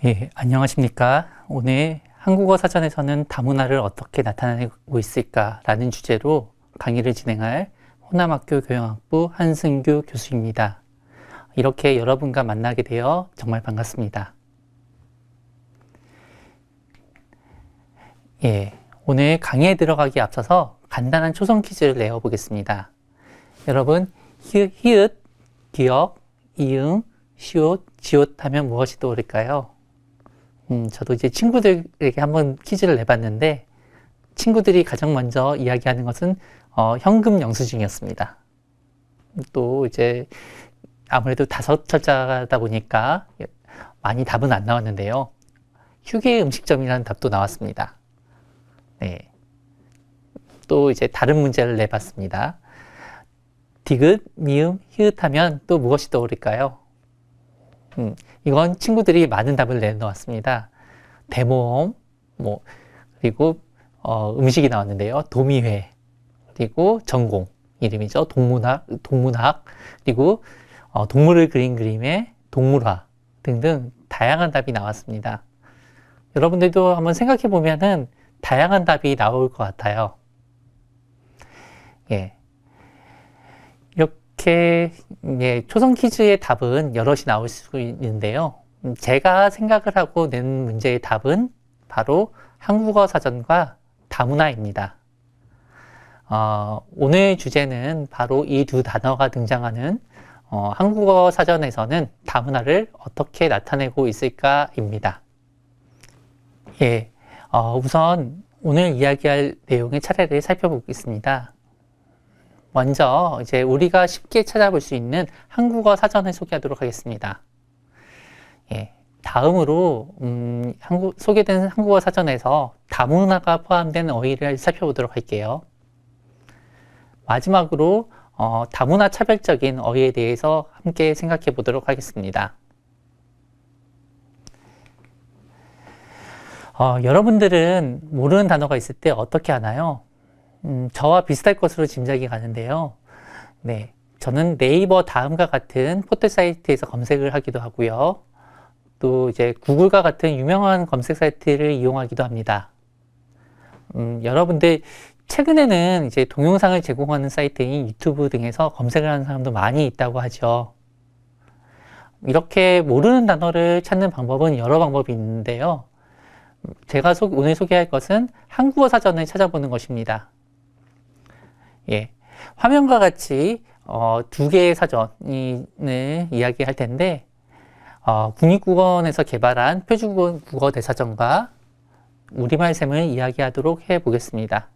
예, 안녕하십니까. 오늘 한국어 사전에서는 다문화를 어떻게 나타내고 있을까라는 주제로 강의를 진행할 호남학교 교양학부 한승규 교수입니다. 이렇게 여러분과 만나게 되어 정말 반갑습니다. 예, 오늘 강의에 들어가기 앞서서 간단한 초성 퀴즈를 내어보겠습니다. 여러분, 히읗, 기역, 이응, 시옷, 지옷 하면 무엇이 떠오를까요? 저도 이제 친구들에게 한번 퀴즈를 내봤는데 친구들이 가장 먼저 이야기하는 것은 현금 영수증이었습니다. 또 이제 아무래도 다섯 철자다 보니까 많이 답은 안 나왔는데요. 휴게 음식점이라는 답도 나왔습니다. 네. 또 이제 다른 문제를 내봤습니다. 디귿, 미음, 히읗 하면 또 무엇이 떠오를까요? 이건 친구들이 많은 답을 내놓았습니다. 대모험, 그리고 음식이 나왔는데요. 도미회, 그리고 전공 이름이죠. 동문학, 그리고 동물을 그린 그림의 동물화 등등 다양한 답이 나왔습니다. 여러분들도 한번 생각해 보면은 다양한 답이 나올 것 같아요. 예. 이렇게 초성 퀴즈의 답은 여럿이 나올 수 있는데요. 제가 생각을 하고 낸 문제의 답은 바로 한국어 사전과 다문화입니다. 오늘 주제는 바로 이 두 단어가 등장하는 한국어 사전에서는 다문화를 어떻게 나타내고 있을까입니다. 예, 우선 오늘 이야기할 내용의 차례를 살펴보겠습니다. 먼저 이제 우리가 쉽게 찾아볼 수 있는 한국어 사전을 소개하도록 하겠습니다. 예, 다음으로 소개된 한국어 사전에서 다문화가 포함된 어휘를 살펴보도록 할게요. 마지막으로 다문화 차별적인 어휘에 대해서 함께 생각해 보도록 하겠습니다. 여러분들은 모르는 단어가 있을 때 어떻게 하나요? 저와 비슷할 것으로 짐작이 가는데요. 네, 저는 네이버 다음과 같은 포털 사이트에서 검색을 하기도 하고요. 또 이제 구글과 같은 유명한 검색 사이트를 이용하기도 합니다. 여러분들 최근에는 이제 동영상을 제공하는 사이트인 유튜브 등에서 검색을 하는 사람도 많이 있다고 하죠. 이렇게 모르는 단어를 찾는 방법은 여러 방법이 있는데요. 제가 오늘 소개할 것은 한국어 사전을 찾아보는 것입니다. 예, 화면과 같이 두 개의 사전을 이야기할 텐데 국립국어원에서 개발한 표준국어 대사전과 우리말샘을 이야기하도록 해보겠습니다.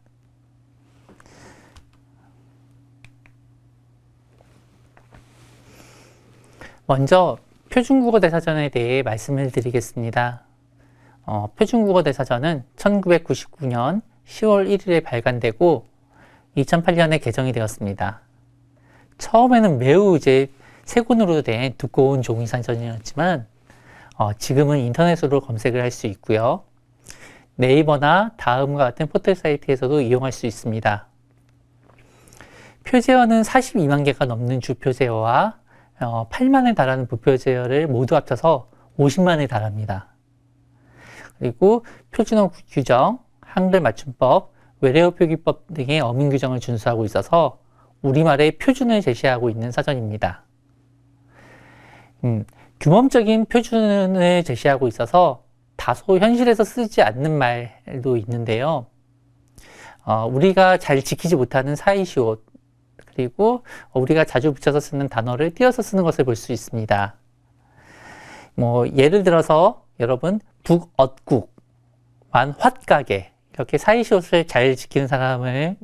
먼저 표준국어 대사전에 대해 말씀을 드리겠습니다. 표준국어 대사전은 1999년 10월 1일에 발간되고 2008년에 개정이 되었습니다. 처음에는 매우 세 권으로 된 두꺼운 종이 사전이었지만 지금은 인터넷으로 검색을 할 수 있고요. 네이버나 다음과 같은 포털 사이트에서도 이용할 수 있습니다. 표제어는 42만 개가 넘는 주표제어와 8만에 달하는 부표제어를 모두 합쳐서 50만에 달합니다. 그리고 표준어 규정, 한글 맞춤법, 외래어 표기법 등의 어민 규정을 준수하고 있어서 우리말의 표준을 제시하고 있는 사전입니다. 규범적인 표준을 제시하고 있어서 다소 현실에서 쓰지 않는 말도 있는데요. 우리가 잘 지키지 못하는 사이시옷, 그리고 우리가 자주 붙여서 쓰는 단어를 띄어서 쓰는 것을 볼 수 있습니다. 예를 들어서 여러분 북엇국, 만화가게 이렇게 사이시옷을 잘 지키는 사람을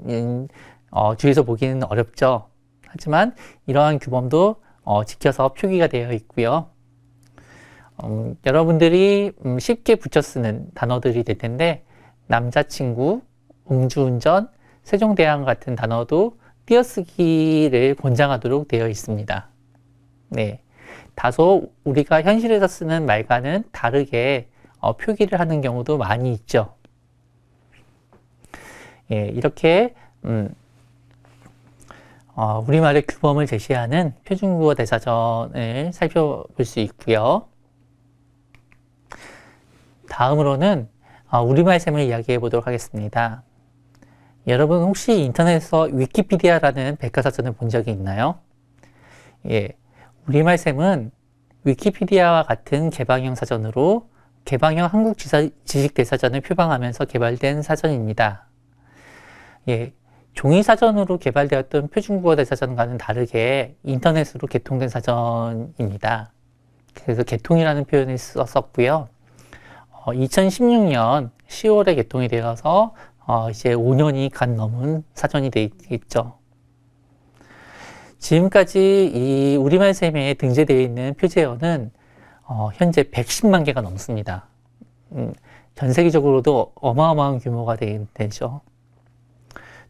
주위에서 보기는 어렵죠. 하지만 이러한 규범도 지켜서 표기가 되어 있고요. 여러분들이 쉽게 붙여 쓰는 단어들이 될 텐데 남자친구, 음주운전, 세종대왕 같은 단어도 띄어쓰기를 권장하도록 되어 있습니다. 네, 다소 우리가 현실에서 쓰는 말과는 다르게 표기를 하는 경우도 많이 있죠. 예, 이렇게 우리말의 규범을 제시하는 표준국어 대사전을 살펴볼 수 있고요. 다음으로는 우리말 셈을 이야기해 보도록 하겠습니다. 여러분 혹시 인터넷에서 위키피디아라는 백과사전을 본 적이 있나요? 예, 우리말 셈은 위키피디아와 같은 개방형 사전으로 개방형 한국 지식대사전을 표방하면서 개발된 사전입니다. 예, 종이 사전으로 개발되었던 표준국어 대사전과는 다르게 인터넷으로 개통된 사전입니다. 그래서 개통이라는 표현을 썼고요. 2016년 10월에 개통이 되어서 이제 5년이 간 넘은 사전이 되어 있죠. 지금까지 이 우리말 셈에 등재되어 있는 표제어는 현재 110만 개가 넘습니다. 전 세계적으로도 어마어마한 규모가 되죠.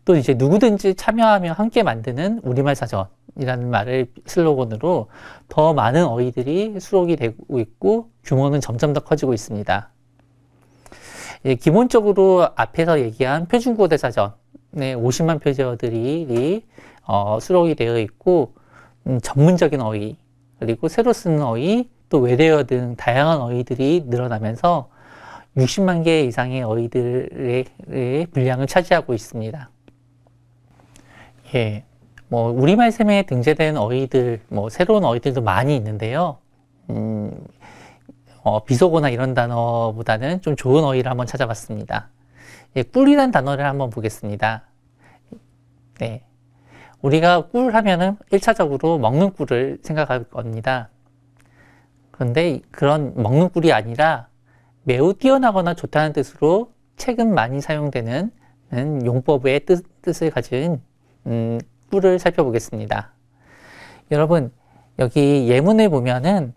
또 이제 누구든지 참여하며 함께 만드는 우리말 사전이라는 말을 슬로건으로 더 많은 어휘들이 수록이 되고 있고 규모는 점점 더 커지고 있습니다. 예, 기본적으로 앞에서 얘기한 표준국어 대사전에 50만 표제어들이 수록이 되어 있고 전문적인 어휘, 그리고 새로 쓰는 어휘, 또 외래어 등 다양한 어휘들이 늘어나면서 60만 개 이상의 어휘들의 분량을 차지하고 있습니다. 예, 우리말 셈에 등재된 어휘들, 새로운 어휘들도 많이 있는데요. 비속어나 이런 단어보다는 좀 좋은 어휘를 한번 찾아봤습니다. 예, 꿀이라는 단어를 한번 보겠습니다. 네. 우리가 꿀 하면은 1차적으로 먹는 꿀을 생각할 겁니다. 그런데 그런 먹는 꿀이 아니라 매우 뛰어나거나 좋다는 뜻으로 최근 많이 사용되는 용법의 뜻을 가진 꿀을 살펴보겠습니다. 여러분, 여기 예문을 보면은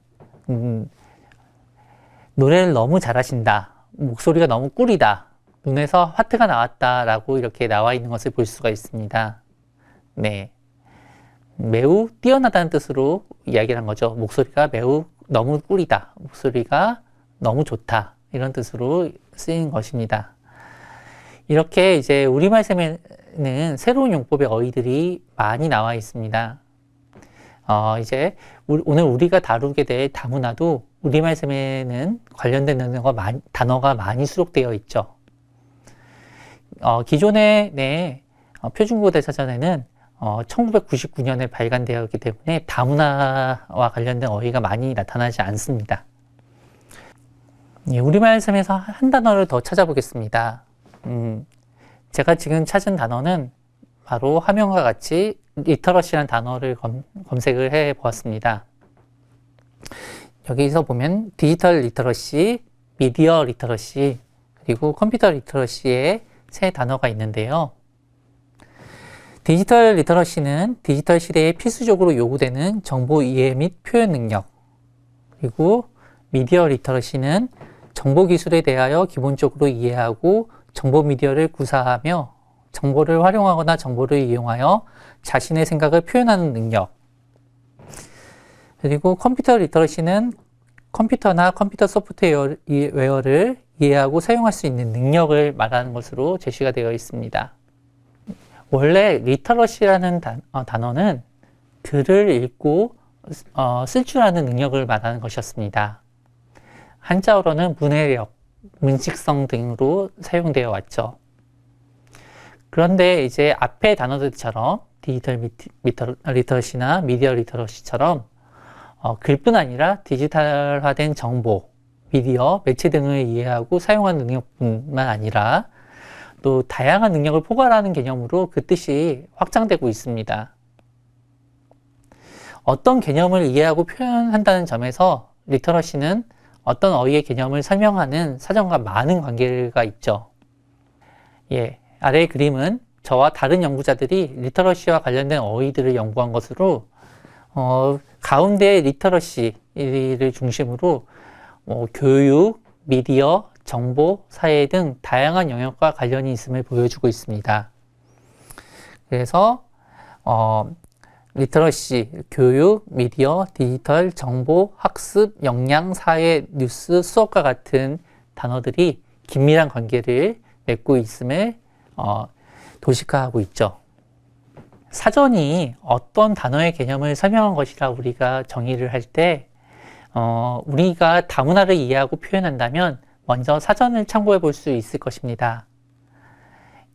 노래를 너무 잘하신다, 목소리가 너무 꿀이다, 눈에서 하트가 나왔다 라고 이렇게 나와 있는 것을 볼 수가 있습니다. 네, 매우 뛰어나다는 뜻으로 이야기를 한 거죠. 목소리가 매우 너무 꿀이다, 목소리가 너무 좋다, 이런 뜻으로 쓰인 것입니다. 이렇게 이제 우리말 셈에는 새로운 용법의 어휘들이 많이 나와 있습니다. 이제 오늘 우리가 다루게 될 다문화도 우리말 셈에는 관련된 단어가 많이 수록되어 있죠. 기존의 표준국어 대사전에는 1999년에 발간되었기 때문에 다문화와 관련된 어휘가 많이 나타나지 않습니다. 예, 우리말 셈에서 한 단어를 더 찾아보겠습니다. 제가 지금 찾은 단어는 바로 화면과 같이 리터러시라는 단어를 검색을 해 보았습니다. 여기서 보면 디지털 리터러시, 미디어 리터러시, 그리고 컴퓨터 리터러시의 세 단어가 있는데요. 디지털 리터러시는 디지털 시대에 필수적으로 요구되는 정보 이해 및 표현 능력, 그리고 미디어 리터러시는 정보 기술에 대하여 기본적으로 이해하고 정보 미디어를 구사하며 정보를 활용하거나 정보를 이용하여 자신의 생각을 표현하는 능력, 그리고 컴퓨터 리터러시는 컴퓨터나 컴퓨터 소프트웨어를 이해하고 사용할 수 있는 능력을 말하는 것으로 제시가 되어 있습니다. 원래 리터러시라는 단어는 글을 읽고 쓸 줄 아는 능력을 말하는 것이었습니다. 한자어로는 문해력, 문식성 등으로 사용되어 왔죠. 그런데 이제 앞의 단어들처럼 디지털 리터러시나 미디어 리터러시처럼 글뿐 아니라 디지털화된 정보, 미디어, 매체 등을 이해하고 사용하는 능력뿐만 아니라 또 다양한 능력을 포괄하는 개념으로 그 뜻이 확장되고 있습니다. 어떤 개념을 이해하고 표현한다는 점에서 리터러시는 어떤 어휘의 개념을 설명하는 사전과 많은 관계가 있죠. 예, 아래의 그림은 저와 다른 연구자들이 리터러시와 관련된 어휘들을 연구한 것으로 가운데 리터러시를 중심으로 교육, 미디어, 정보, 사회 등 다양한 영역과 관련이 있음을 보여주고 있습니다. 그래서 리터러시, 교육, 미디어, 디지털, 정보, 학습, 역량, 사회, 뉴스, 수업과 같은 단어들이 긴밀한 관계를 맺고 있음을 도식화하고 있죠. 사전이 어떤 단어의 개념을 설명한 것이라 우리가 정의를 할 때 우리가 다문화를 이해하고 표현한다면 먼저 사전을 참고해 볼 수 있을 것입니다.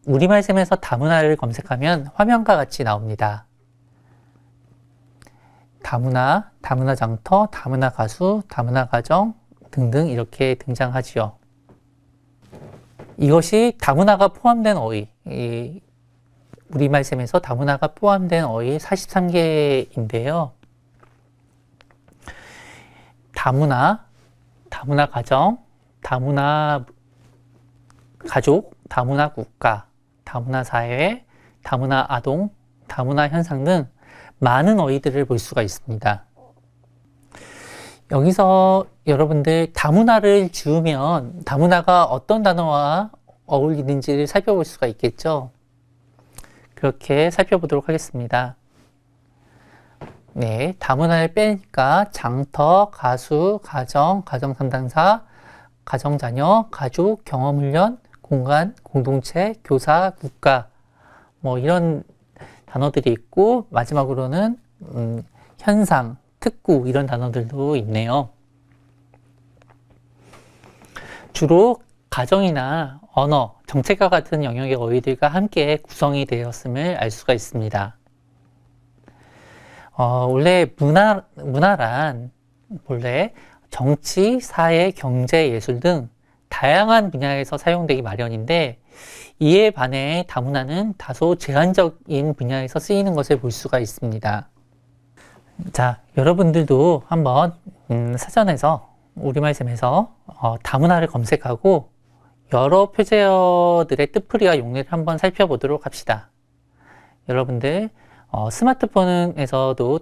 우리말 셈에서 다문화를 검색하면 화면과 같이 나옵니다. 다문화, 다문화 장터, 다문화 가수, 다문화 가정 등등 이렇게 등장하지요. 이것이 다문화가 포함된 어휘, 우리말 셈에서 다문화가 포함된 어휘 43개인데요. 다문화, 다문화 가정, 다문화 가족, 다문화 국가, 다문화 사회, 다문화 아동, 다문화 현상 등 많은 어휘들을 볼 수가 있습니다. 여기서 여러분들 다문화를 지우면 다문화가 어떤 단어와 어울리는지를 살펴볼 수가 있겠죠. 그렇게 살펴보도록 하겠습니다. 네, 다문화를 빼니까 장터, 가수, 가정, 가정상담사, 가정자녀, 가족, 경험훈련, 공간, 공동체, 교사, 국가 뭐 이런 단어들이 있고 마지막으로는 현상, 특구 이런 단어들도 있네요. 주로 가정이나 언어, 정책과 같은 영역의 어휘들과 함께 구성이 되었음을 알 수가 있습니다. 원래 문화란 원래 정치, 사회, 경제, 예술 등 다양한 분야에서 사용되기 마련인데 이에 반해 다문화는 다소 제한적인 분야에서 쓰이는 것을 볼 수가 있습니다. 자, 여러분들도 한번 사전에서 우리말 셈에서 다문화를 검색하고 여러 표제어들의 뜻풀이와 용례를 한번 살펴보도록 합시다. 여러분들 스마트폰에서도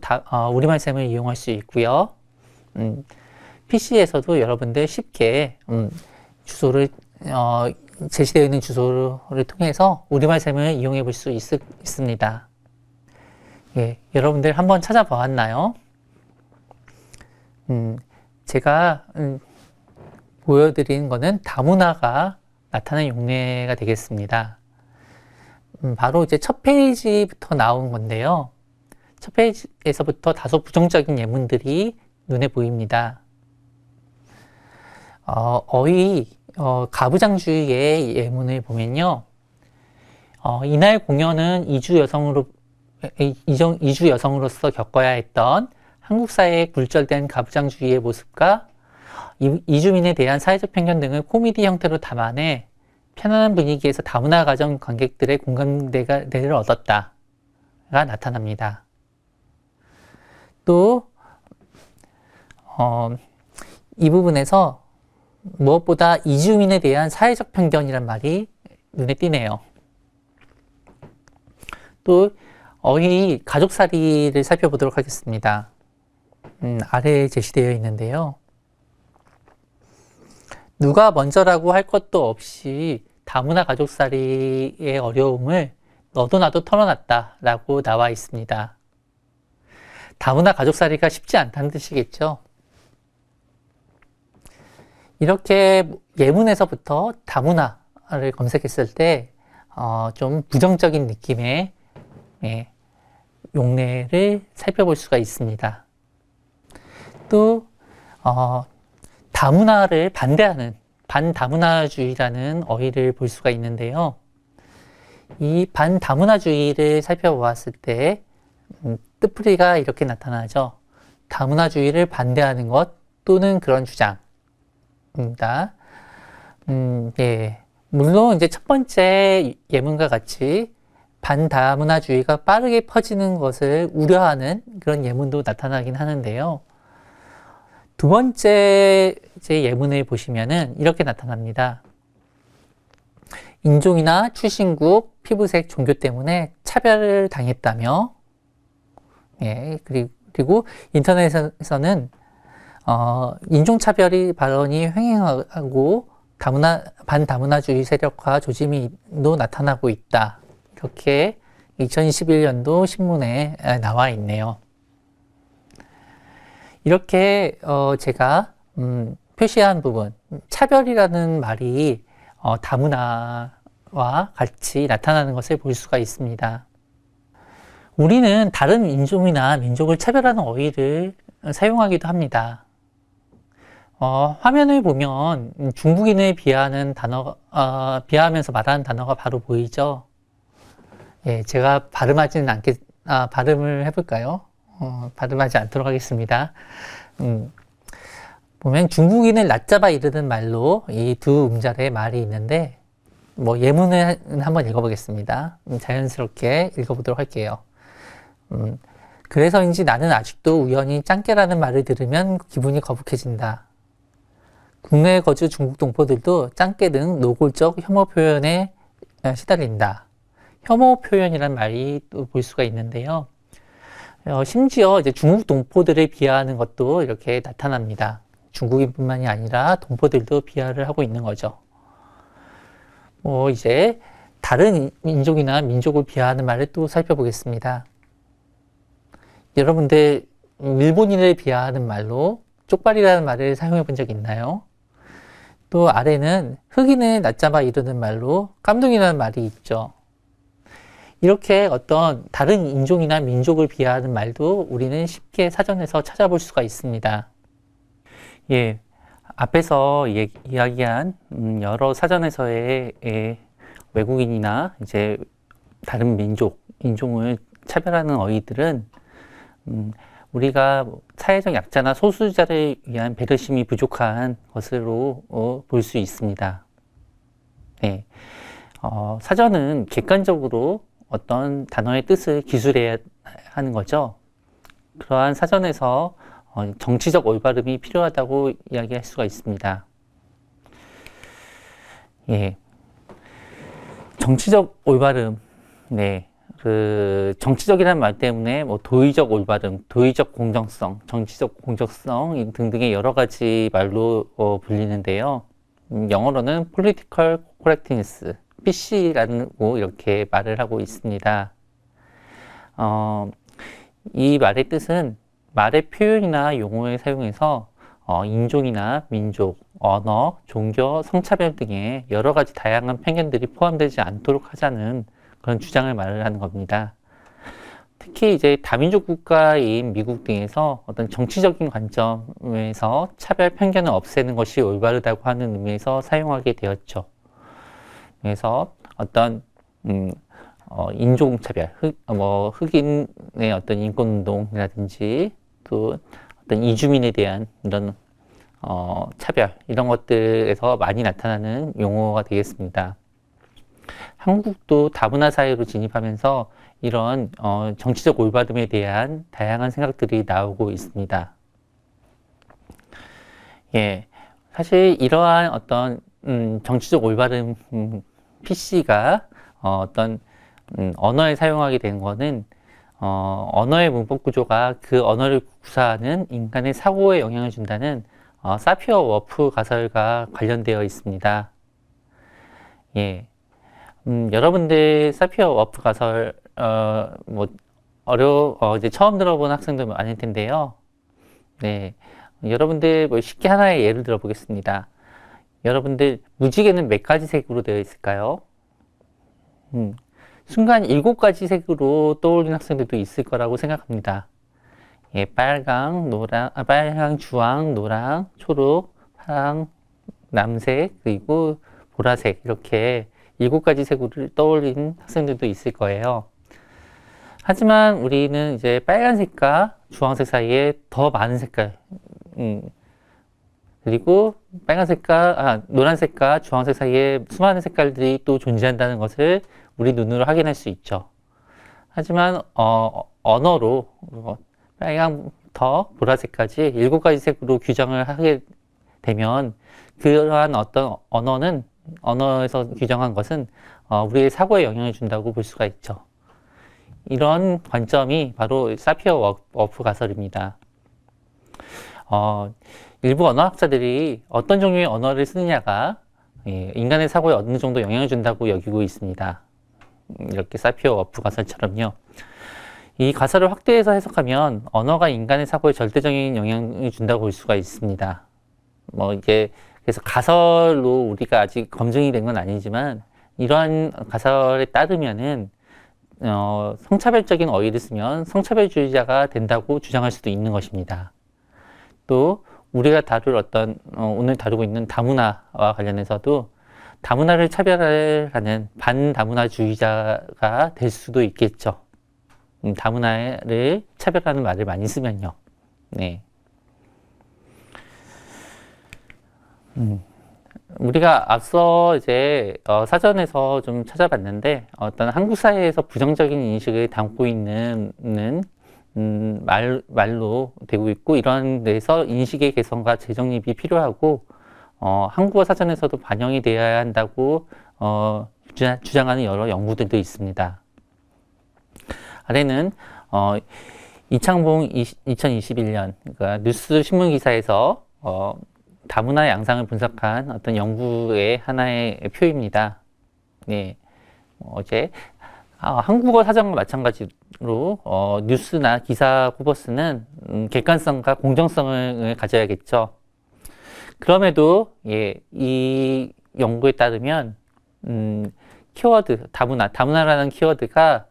우리말 셈을 이용할 수 있고요. PC에서도 여러분들 쉽게 주소를 제시되어 있는 주소를 통해서 우리말 셈을 이용해 볼 수 있습니다. 예, 여러분들 한번 찾아보았나요? 제가 보여드린 거는 다문화가 나타난 용례가 되겠습니다. 바로 이제 첫 페이지부터 나온 건데요. 첫 페이지에서부터 다소 부정적인 예문들이 눈에 보입니다. 가부장주의의 예문을 보면요. 이날 공연은 이주 여성으로서 겪어야 했던 한국 사회의 굴절된 가부장주의의 모습과 이주민에 대한 사회적 편견 등을 코미디 형태로 담아내 편안한 분위기에서 다문화 가정 관객들의 공감대를 얻었다가 나타납니다. 또 이 부분에서 무엇보다 이주민에 대한 사회적 편견이란 말이 눈에 띄네요. 또 어휘 가족살이를 살펴보도록 하겠습니다. 아래에 제시되어 있는데요. 누가 먼저라고 할 것도 없이 다문화 가족살이의 어려움을 너도 나도 털어놨다 라고 나와 있습니다. 다문화 가족살이가 쉽지 않다는 뜻이겠죠. 이렇게 예문에서부터 다문화를 검색했을 때 좀 부정적인 느낌의 용례를 살펴볼 수가 있습니다. 또 다문화를 반대하는 반다문화주의라는 어휘를 볼 수가 있는데요. 이 반다문화주의를 살펴보았을 때 뜻풀이가 이렇게 나타나죠. 다문화주의를 반대하는 것 또는 그런 주장입니다. 예. 물론 이제 첫 번째 예문과 같이 반다문화주의가 빠르게 퍼지는 것을 우려하는 그런 예문도 나타나긴 하는데요. 두 번째 예문을 보시면은 이렇게 나타납니다. 인종이나 출신국, 피부색, 종교 때문에 차별을 당했다며, 예, 그리고 인터넷에서는 인종차별이 발언이 횡행하고 반다문화주의 세력화 조짐도 나타나고 있다. 이렇게 2021년도 신문에 나와 있네요. 이렇게 제가 표시한 부분, 차별이라는 말이 다문화와 같이 나타나는 것을 볼 수가 있습니다. 우리는 다른 인종이나 민족을 차별하는 어휘를 사용하기도 합니다. 화면을 보면 중국인을 비하하는 비하하면서 말하는 단어가 바로 보이죠? 예, 제가 발음을 해볼까요? 발음하지 않도록 하겠습니다. 보면 중국인을 낮잡아 이르는 말로 이 두 음절의 말이 있는데, 예문을 한번 읽어보겠습니다. 자연스럽게 읽어보도록 할게요. 그래서인지 나는 아직도 우연히 짱깨라는 말을 들으면 기분이 거북해진다. 국내에 거주 중국 동포들도 짱깨 등 노골적 혐오 표현에 시달린다. 혐오 표현이란 말이 또 볼 수가 있는데요. 심지어 이제 중국 동포들을 비하하는 것도 이렇게 나타납니다. 중국인뿐만이 아니라 동포들도 비하를 하고 있는 거죠. 이제 다른 민족이나 민족을 비하하는 말을 또 살펴보겠습니다. 여러분들 일본인을 비하하는 말로 쪽발이라는 말을 사용해 본 적 있나요? 또 아래는 흑인을 낮잡아 이르는 말로 깜둥이라는 말이 있죠. 이렇게 어떤 다른 인종이나 민족을 비하하는 말도 우리는 쉽게 사전에서 찾아볼 수가 있습니다. 예, 앞에서 이야기한 여러 사전에서의 외국인이나 이제 다른 인종을 차별하는 어휘들은 우리가 사회적 약자나 소수자를 위한 배려심이 부족한 것으로 볼 수 있습니다. 네. 사전은 객관적으로 어떤 단어의 뜻을 기술해야 하는 거죠. 그러한 사전에서 정치적 올바름이 필요하다고 이야기할 수가 있습니다. 예. 정치적 올바름, 네. 정치적이라는 말 때문에 도의적 올바름, 도의적 공정성, 정치적 공정성 등등의 여러 가지 말로 불리는데요. 영어로는 political correctness, PC라고 이렇게 말을 하고 있습니다. 이 말의 뜻은 말의 표현이나 용어를 사용해서 인종이나 민족, 언어, 종교, 성차별 등의 여러 가지 다양한 편견들이 포함되지 않도록 하자는 그런 주장을 말을 하는 겁니다. 특히 이제 다민족 국가인 미국 등에서 어떤 정치적인 관점에서 차별 편견을 없애는 것이 올바르다고 하는 의미에서 사용하게 되었죠. 그래서 어떤 인종차별, 흑인의 어떤 인권운동이라든지 또 어떤 이주민에 대한 이런 차별 이런 것들에서 많이 나타나는 용어가 되겠습니다. 한국도 다문화 사회로 진입하면서 이런 정치적 올바름에 대한 다양한 생각들이 나오고 있습니다. 예, 사실 이러한 어떤 정치적 올바름 PC가 어떤 언어에 사용하게 된 거는 언어의 문법 구조가 그 언어를 구사하는 인간의 사고에 영향을 준다는 사피어 워프 가설과 관련되어 있습니다. 예, 여러분들 사피어 워프 가설 이제 처음 들어본 학생들 많을 텐데요. 네, 여러분들 쉽게 하나의 예를 들어 보겠습니다. 여러분들 무지개는 몇 가지 색으로 되어 있을까요? 순간 7가지 색으로 떠올리는 학생들도 있을 거라고 생각합니다. 예, 빨강, 주황, 노랑, 초록, 파랑, 남색, 그리고 보라색 이렇게 7가지 색으로 떠올리는 학생들도 있을 거예요. 하지만 우리는 이제 빨간색과 주황색 사이에 더 많은 색깔, 그리고 노란색과 주황색 사이에 수많은 색깔들이 또 존재한다는 것을 우리 눈으로 확인할 수 있죠. 하지만 언어로 빨강부터 보라색까지 7가지 색으로 규정을 하게 되면 그러한 어떤 언어에서 규정한 것은 우리의 사고에 영향을 준다고 볼 수가 있죠. 이런 관점이 바로 사피어 워프 가설입니다. 일부 언어학자들이 어떤 종류의 언어를 쓰느냐가 인간의 사고에 어느 정도 영향을 준다고 여기고 있습니다. 이렇게 사피어 워프 가설처럼요. 이 가설을 확대해서 해석하면 언어가 인간의 사고에 절대적인 영향을 준다고 볼 수가 있습니다. 그래서 가설로 우리가 아직 검증이 된 건 아니지만 이러한 가설에 따르면은 성차별적인 어휘를 쓰면 성차별주의자가 된다고 주장할 수도 있는 것입니다. 또 우리가 다룰 오늘 다루고 있는 다문화와 관련해서도 다문화를 차별하는 반다문화주의자가 될 수도 있겠죠. 다문화를 차별하는 말을 많이 쓰면요. 네. 우리가 앞서 이제 사전에서 좀 찾아봤는데 어떤 한국 사회에서 부정적인 인식을 담고 있는 말로 되고 있고, 이런 데서 인식의 개선과 재정립이 필요하고 한국어 사전에서도 반영이 되어야 한다고 주장하는 여러 연구들도 있습니다. 아래는 이창봉 2021년 그러니까 뉴스 신문 기사에서 다문화 양상을 분석한 어떤 연구의 하나의 표입니다. 네, 어제 한국어 사전과 마찬가지로 뉴스나 기사 코퍼스는 객관성과 공정성을 가져야겠죠. 그럼에도 이 연구에 따르면 키워드 다문화라는 키워드가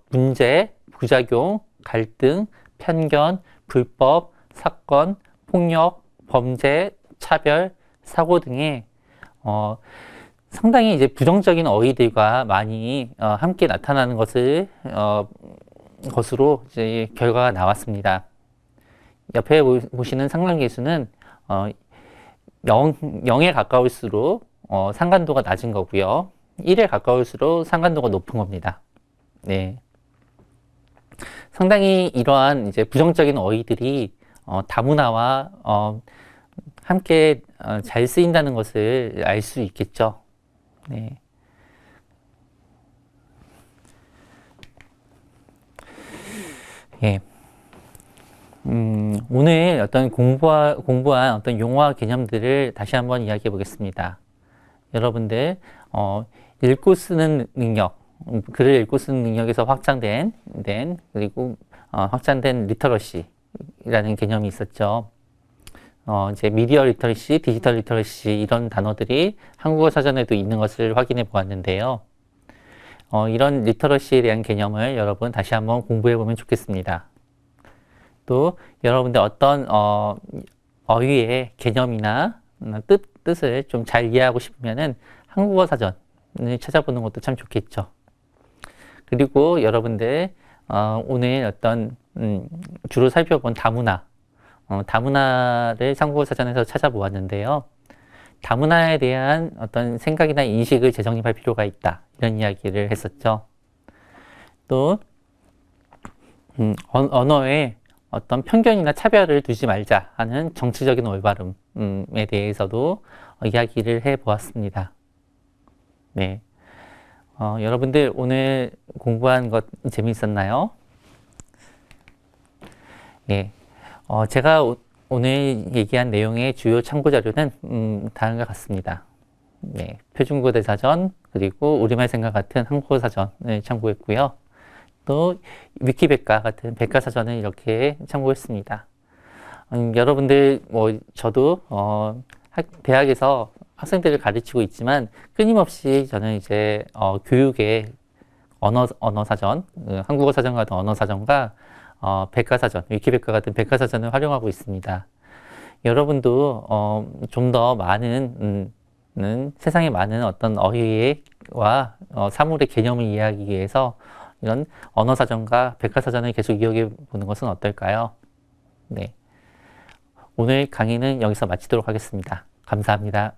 문제, 부작용, 갈등, 편견, 불법, 사건, 폭력, 범죄, 차별, 사고 등의 상당히 이제 부정적인 어휘들과 많이 함께 나타나는 것으로 이제 결과가 나왔습니다. 옆에 보시는 상관계수는 0에 가까울수록 상관도가 낮은 거고요. 1에 가까울수록 상관도가 높은 겁니다. 네. 상당히 이러한 이제 부정적인 어휘들이 다문화와 함께 잘 쓰인다는 것을 알 수 있겠죠. 네. 예. 오늘 어떤 공부한 어떤 용어와 개념들을 다시 한번 이야기해 보겠습니다. 여러분들, 읽고 쓰는 능력, 글을 읽고 쓰는 능력에서 확장된 리터러시라는 개념이 있었죠. 이제 미디어 리터러시, 디지털 리터러시 이런 단어들이 한국어 사전에도 있는 것을 확인해 보았는데요. 이런 리터러시에 대한 개념을 여러분 다시 한번 공부해 보면 좋겠습니다. 또 여러분들 어떤 어휘의 개념이나 뜻을 좀 잘 이해하고 싶으면은 한국어 사전을 찾아보는 것도 참 좋겠죠. 그리고 여러분들 오늘 주로 살펴본 다문화를 한국어 사전에서 찾아보았는데요. 다문화에 대한 어떤 생각이나 인식을 재정립할 필요가 있다. 이런 이야기를 했었죠. 또 언어에 어떤 편견이나 차별을 두지 말자 하는 정치적인 올바름에 대해서도 이야기를 해보았습니다. 네. 여러분들 오늘 공부한 것 재미있었나요? 네. 제가 오늘 얘기한 내용의 주요 참고 자료는 다음과 같습니다. 네. 표준국어 대사전, 그리고 우리말 생각 같은 한국어 사전을 참고했고요. 또 위키백과 같은 백과사전을 이렇게 참고했습니다. 여러분들 저도 대학에서 학생들을 가르치고 있지만 끊임없이 저는 이제 교육의 언어사전, 한국어 사전 같은 언어사전과 백과사전, 위키백과 같은 백과사전을 활용하고 있습니다. 여러분도 좀 더 많은 세상에 많은 어떤 어휘와 사물의 개념을 이해하기 위해서 이런 언어사전과 백과사전을 계속 이어가 보는 것은 어떨까요? 네. 오늘 강의는 여기서 마치도록 하겠습니다. 감사합니다.